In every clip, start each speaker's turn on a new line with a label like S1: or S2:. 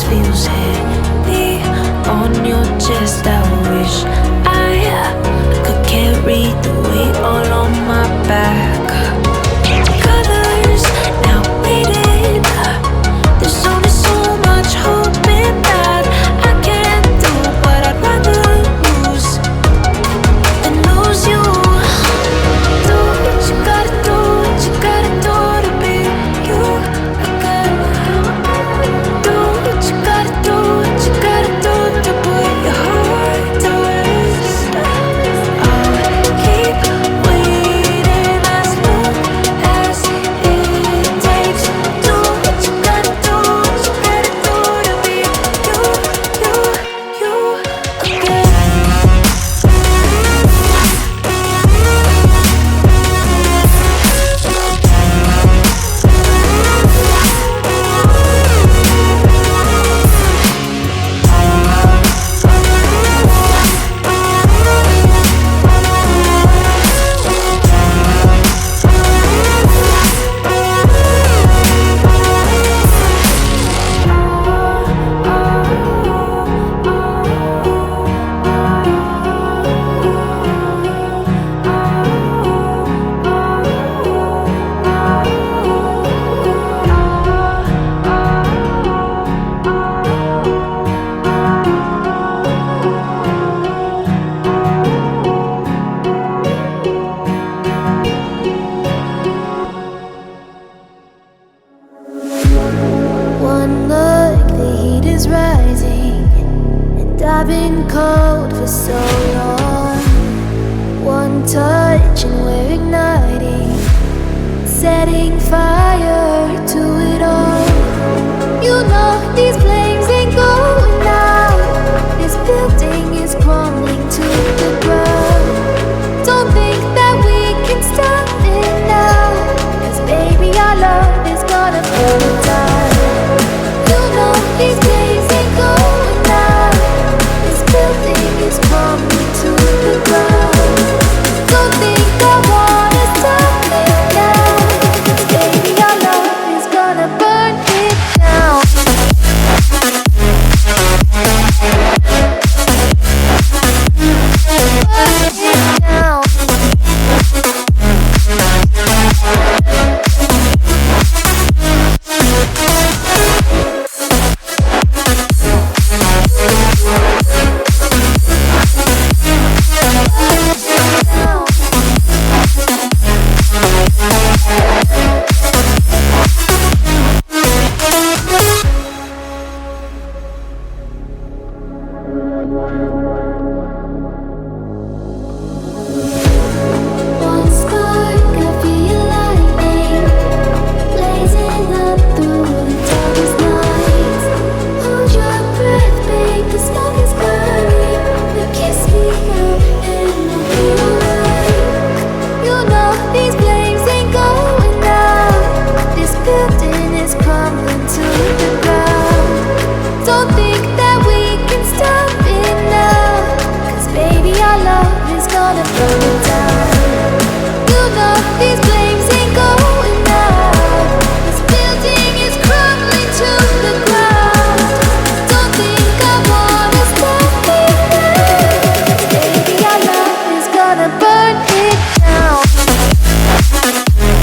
S1: feels heavy on your chest. I wish I could carry the weight all on my back. Colors now faded. There's only so much hope in that. I can't do what I'd rather lose than lose you. Do what you gotta do, what you gotta do to be you again. Do what you gotta do, what you gotta do to put your heart to rest. I'll keep waiting as long as it takes. Do what you gotta do, what you gotta do to be you again.
S2: One look, the heat is rising, and I've been cold for so long. One touch and we're igniting, setting fire to it all. You know these flames ain't going out. This building is crumbling to the ground. Don't think that we can stop it now, 'cause baby our love is gonna burn it down. You know these days ain't going out. This building is crumbling to the ground. Don't think I wanna stop it now, 'cause baby our love is gonna burn it down. Burn it down. One spark, I feel lightning blazing up through the darkest nights. Hold your breath, babe, the smoke is burning. Now kiss me out and I'll be alright. You know these flames ain't going out. This building is crumbling to the ground. Don't think that we can stop it now, 'cause baby our love is gonna burn it down. You know these flames ain't going out. This building is crumbling to the ground. Don't think I wanna stop it now, 'cause baby our love is gonna burn it down. Burn it down.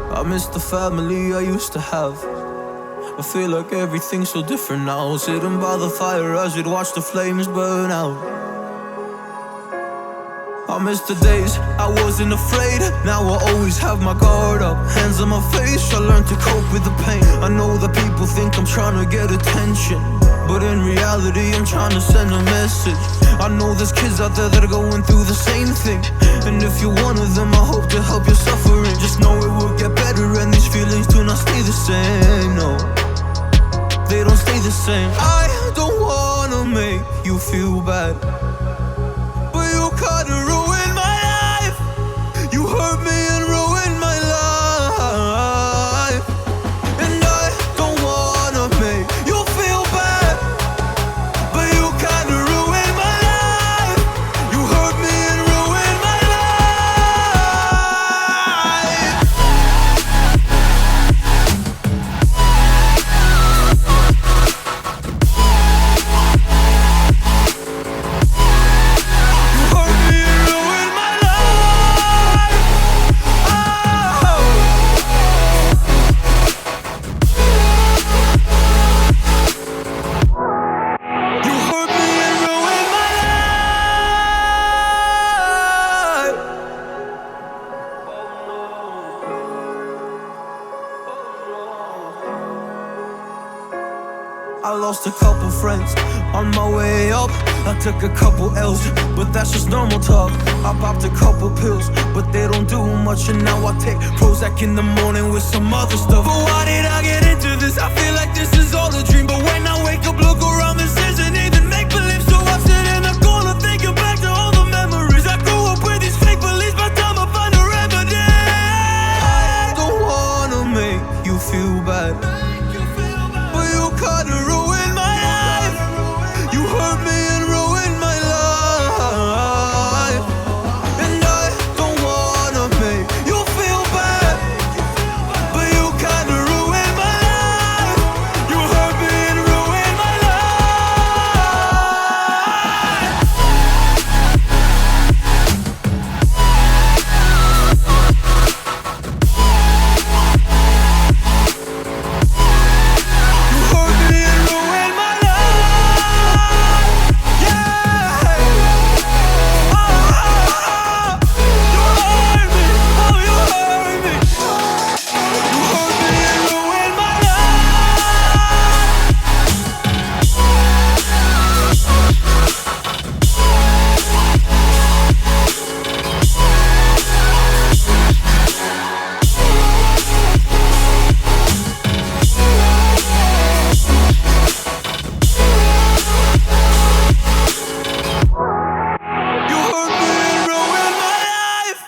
S3: I miss the family I used to have. I feel like everything's so different now. Sitting by the fire as we'd watch the flames burn out. I miss the days I wasn't afraid. Now I always have my guard up, hands on my face. I learned to cope with the pain. I know that people think I'm trying to get attention, but in reality I'm trying to send a message. I know there's kids out there that are going through the same thing, and if you're one of them, I hope to help your suffering. Just know it will get better and these feelings do not stay the same, no. the same. I don't wanna make you feel bad, but you kinda ruined my life. You hurt me and ruined my life. And I don't wanna make you feel bad, but you kinda ruined my life. You hurt me and ruined my life. You hurt me and ruined my life. Oh. You hurt me and ruined my life. I lost a couple friends on my way up. I took a couple L's, but that's just normal talk. I popped a couple pills, but they don't do much. And now I take Prozac in the morning with some other stuff. But why did I get into this? I feel like this is all a dream. But when I wake up, look around, this isn't even make believe. So I sit in a corner thinking back to all the memories. I grew up with these fake beliefs, by the time I find a remedy. I don't wanna make you feel bad, but you kinda ruined my life. You hurt me and ruined my life. And I don't wanna make you feel bad, but you kinda ruined my life. You hurt me and ruined my life. You hurt me and ruined my life. Yeah. Oh, you hurt me. Oh, you hurt me. You hurt me and ruined my life. You hurt me and ruined my life.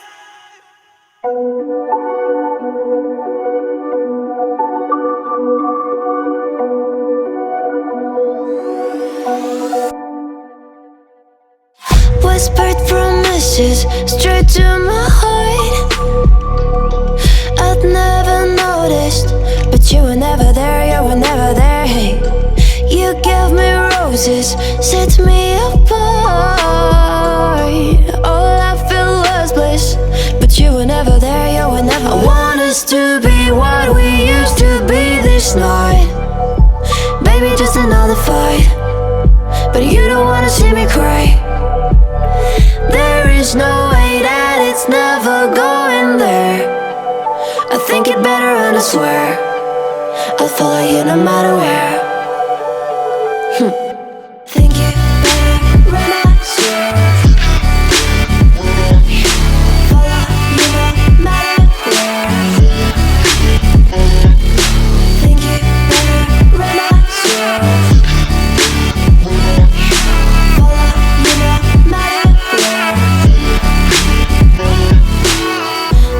S1: Whispered promises straight to my heart. I'd never noticed, but you were never there, you were never there. Hey, you gave me roses, set me apart. All I felt was bliss, but you were never there, you were never there. I want us to be what we used to be this night. Baby, just another fight, but you don't wanna see me cry. There is no way that it's never going there. I think it better and I swear I'll follow you no matter where. Think it better and I swear follow you no matter where. Think it better and I swear follow you no matter where.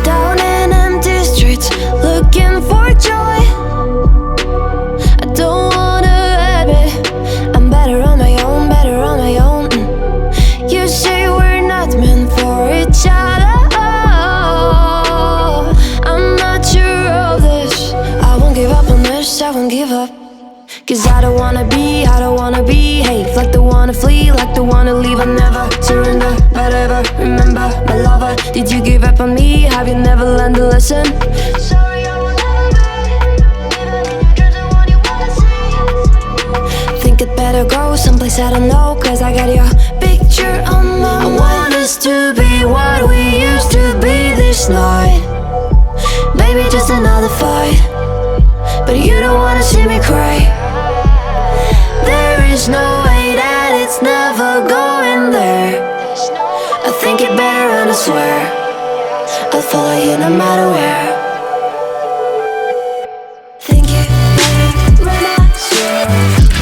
S1: Down in empty streets, looking for joy. I don't wanna admit I'm better on my own, better on my own. You say we're not meant for each other. I'm not sure of this. I won't give up on this, I won't give up. Cause I don't wanna behave like the one to flee, like the one to leave. I never surrender, but ever remember my lover. Did you give up on me? Have you never learned a lesson? Sorry, I will never be even in your dreams the one you wanna see. Think it better go someplace I don't know, cause I got your picture on my mind. I want us to be what we used to be this night. Baby, just another fight, but you don't wanna see me cry. There is no way that it's never going there. I think it better and I swear I'll follow you no matter where. Think it better and I swear